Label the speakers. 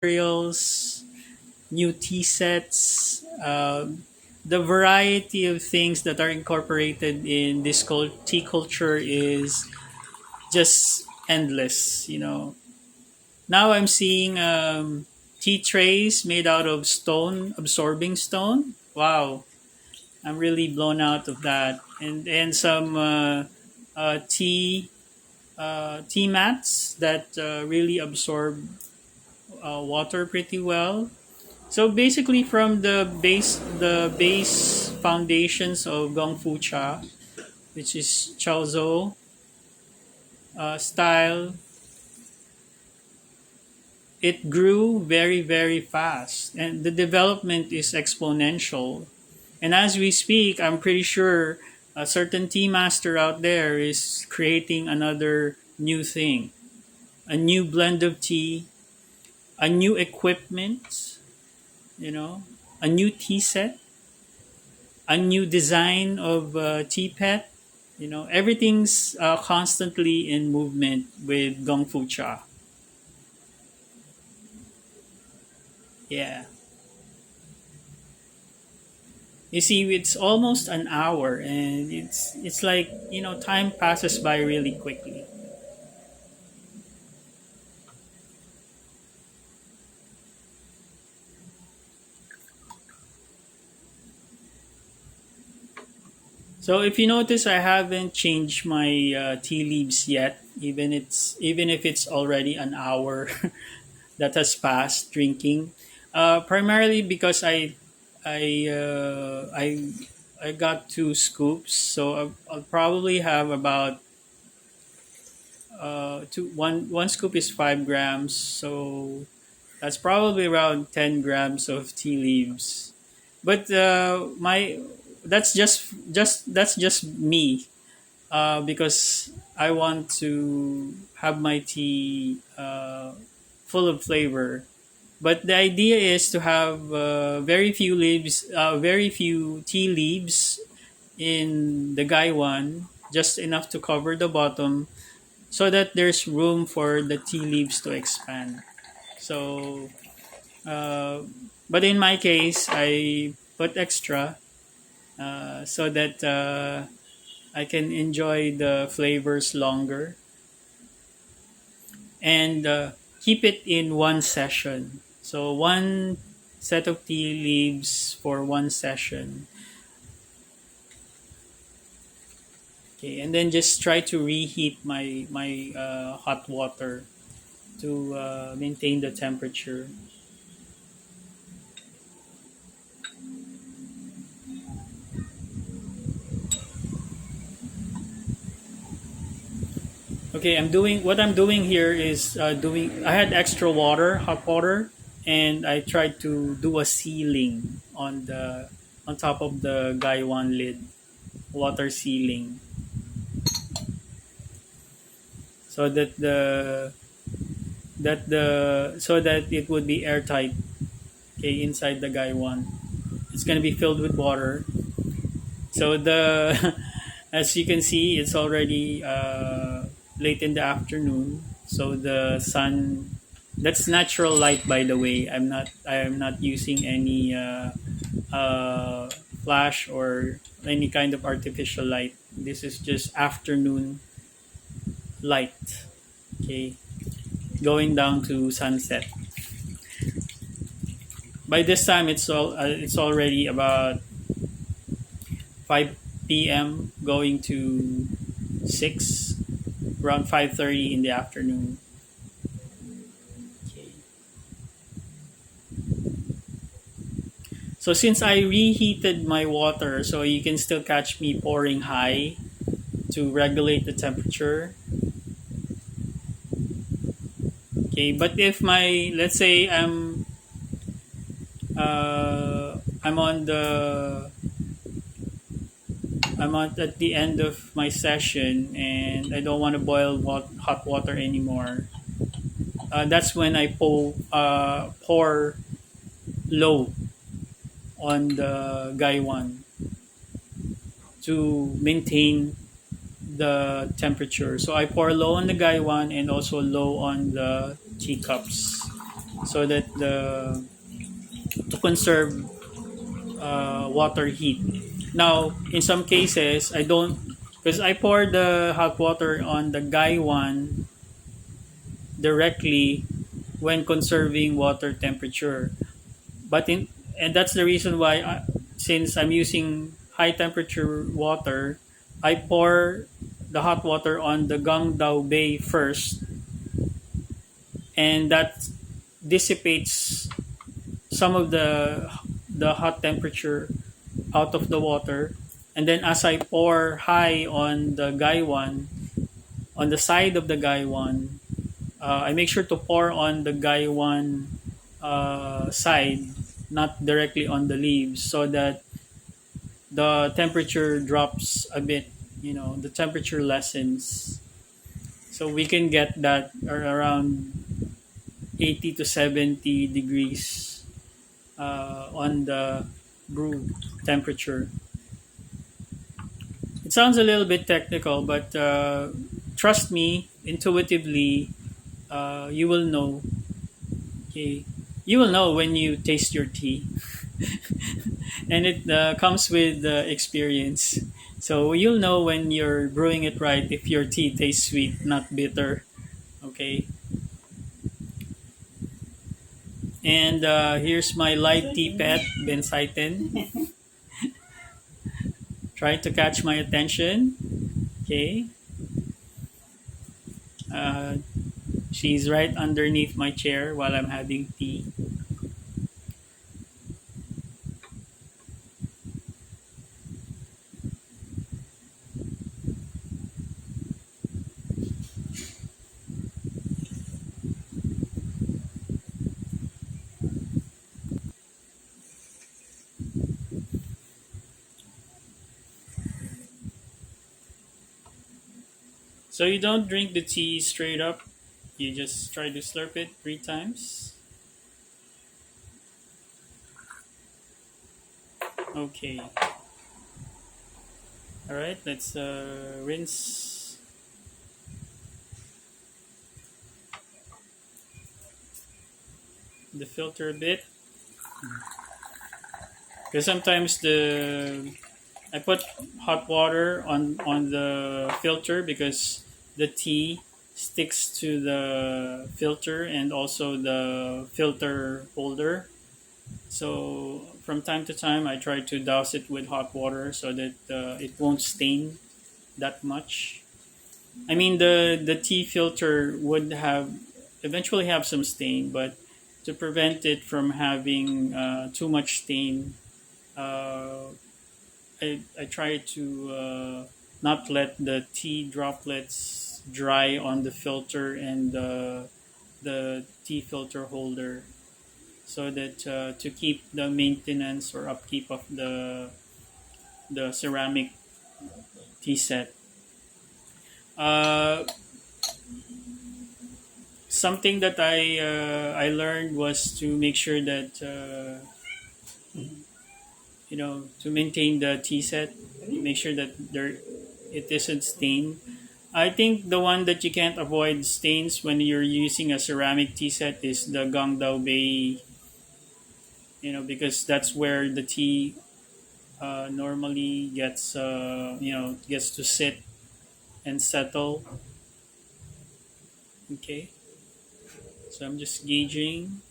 Speaker 1: materials, new tea sets, the variety of things that are incorporated in this tea culture is just endless. Now I'm seeing tea trays made out of stone, absorbing stone. Wow, I'm really blown out of that. And some tea mats that really absorb water pretty well. So basically, from the base foundations of Gong Fu Cha, which is Chaozhou style, it grew very very fast, and the development is exponential. And as we speak, I'm pretty sure a certain tea master out there is creating another new thing, a new blend of tea, a new equipment, you know, a new tea set, a new design of teapot. Everything's constantly in movement with Gong Fu Cha. Yeah. You see, it's almost an hour, and it's like time passes by really quickly. So if you notice, I haven't changed my tea leaves yet, even if it's already an hour that has passed drinking. Primarily because I I got 2 scoops, so I'll probably have about one scoop is 5 grams, so that's probably around 10 grams of tea leaves. But my that's just me, because I want to have my tea full of flavor. But the idea is to have very few tea leaves in the guy one, just enough to cover the bottom, so that there's room for the tea leaves to expand. So, uh, but in my case, I put extra so that I can enjoy the flavors longer and keep it in one session. So one set of tea leaves for one session. Okay, and then just try to reheat my hot water to maintain the temperature. Okay, what I'm doing here is doing. I had extra water, hot water, and I tried to do a sealing on top of the Gaiwan lid, water sealing, so that it would be airtight. Okay, inside the Gaiwan, it's gonna be filled with water. So the as you can see, it's already late in the afternoon. So the sun, that's natural light, by the way. I am not using any flash or any kind of artificial light. This is just afternoon light. Okay, going down to sunset. By this time, it's already about 5 p.m. going to 6, around 5:30 in the afternoon. Okay. So since I reheated my water, so you can still catch me pouring high to regulate the temperature. Okay, but if my let's say I'm on the I'm at the end of my session and I don't want to boil hot water anymore. That's when I pour low on the guy one to maintain the temperature. So I pour low on the guy one and also low on the teacups. so that the to conserve water heat. Now, in some cases, I don't, because I pour the hot water on the gaiwan directly when conserving water temperature. But in and that's the reason why since I'm using high temperature water, I pour the hot water on the Gangdao Bay first, and that dissipates some of the hot temperature out of the water. And then as I pour high on the gaiwan, on the side of the gaiwan, I make sure to pour on the gaiwan side, not directly on the leaves, so that the temperature drops a bit. The temperature lessens, so we can get that around 80 to 70 degrees on the brew temperature. It sounds a little bit technical, but trust me, intuitively, you will know. Okay, you will know when you taste your tea, and it comes with experience. So you'll know when you're brewing it right if your tea tastes sweet, not bitter. Okay, and here's my light tea pet, Bensighten. Try to catch my attention. Okay, uh, she's right underneath my chair while I'm having tea. So you don't drink the tea straight up. You just try to slurp it 3 times. Okay. All right. Let's rinse the filter a bit. Because sometimes the I put hot water on the filter because the tea sticks to the filter and also the filter holder. So from time to time, I try to douse it with hot water so that it won't stain that much. I mean, the tea filter would have eventually have some stain, but to prevent it from having too much stain, uh, I try to not let the tea droplets dry on the filter and the tea filter holder, so that to keep the maintenance or upkeep of the ceramic tea set. Uh, Something that I learned was to make sure that to maintain the tea set, make sure that there it isn't stained. I think the one that you can't avoid stains when you're using a ceramic tea set is the Gangdao Bay, because that's where the tea normally gets to sit and settle. Okay, so I'm just gauging.